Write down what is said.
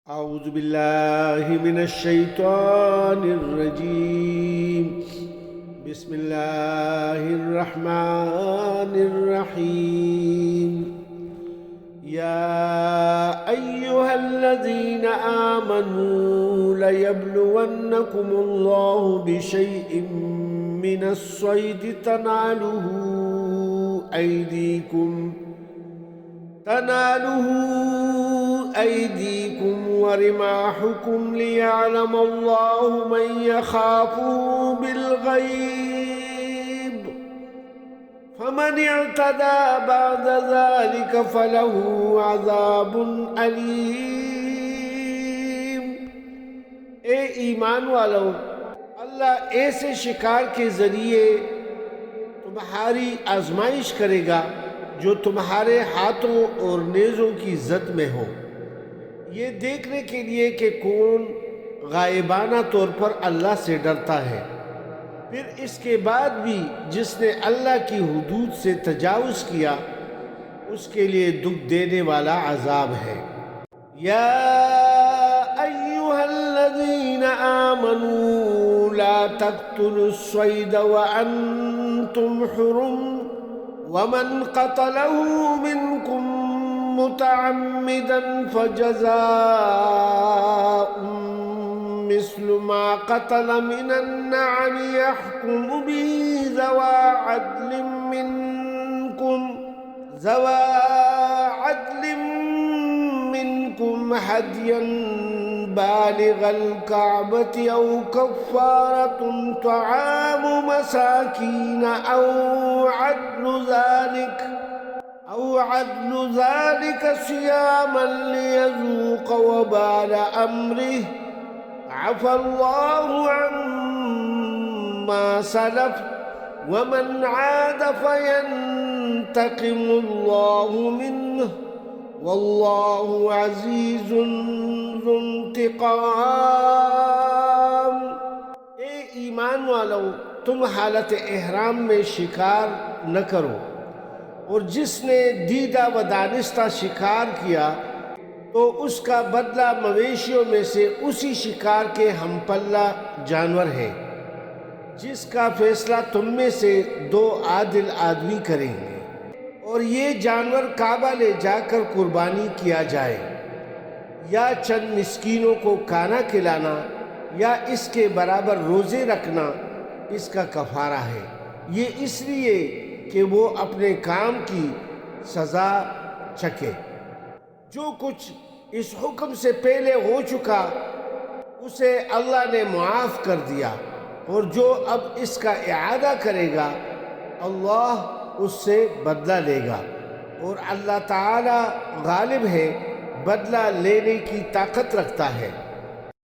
अऊज़ु बिल्लाहि मिनश्शैतानिर्रजीम। बिस्मिल्लाहिर्रहमानिर्रहीम। या अय्युहल्लज़ीना आमनू लयब्लुवन्नकुमुल्लाहु बिशैइन मिनस्सैदी तनालुहु ऐदीकुम वरिमाहुकुम लियअलमल्लाहु मन यखाफुहु बिलगैब फमन इअतदा बअद ज़ालिक फलहु अज़ाबुन अलीम। ए ईमान वालो, अल्लाह ऐसे शिकार के जरिए तुम्हारी आजमाइश करेगा जो तुम्हारे हाथों और नेज़ों की जद में हो, ये देखने के लिए कि कौन गायबाना तौर पर अल्लाह से डरता है। फिर इसके बाद भी जिसने अल्लाह की हुदूद से तजावुज़ किया उसके लिए दुख देने वाला अजाब है। या अय्युहल्लज़ीना आमनू ला तक़्तुलुस्सैद व अंतुम हुरुम वमन क़तलहु मिनकुम मुतअम्मिदन फजज़ाउन मिस्लु मा क़तल मिनन नअम यहकुमु बिही ज़वा अदलिन मिनकुम हदियन बालिगल कअबति औ कफ़ारतुन तआमु मसाकीन औ अदलु ज़ालिक सियामन लियज़ूक़ वबाल अम्रिहि अफ़ल्लाहु अम्मा सलफ़ वमन आद फ़यंतक़िमुल्लाहु मिन्हु वल्लाहु अज़ीज़ुन ज़ुन्तिक़ाम। ए ईमान वालों, तुम हालत एहराम में शिकार न करो, और जिसने दीदा व दानिस्ता शिकार किया तो उसका बदला मवेशियों में से उसी शिकार के हमपल्ला जानवर है जिसका फैसला तुम में से दो आदिल आदमी करेंगे, और ये जानवर काबा ले जाकर कुर्बानी किया जाए या चंद मिस्कीनों को खाना खिलाना या इसके बराबर रोज़े रखना इसका कफ़ारा है। ये इसलिए कि वो अपने काम की सज़ा चखे। जो कुछ इस हुक्म से पहले हो चुका उसे अल्लाह ने मुआफ़ कर दिया, और जो अब इसका इआदा करेगा अल्लाह उससे बदला लेगा, और अल्लाह ताला गालिब है, बदला लेने की ताकत रखता है।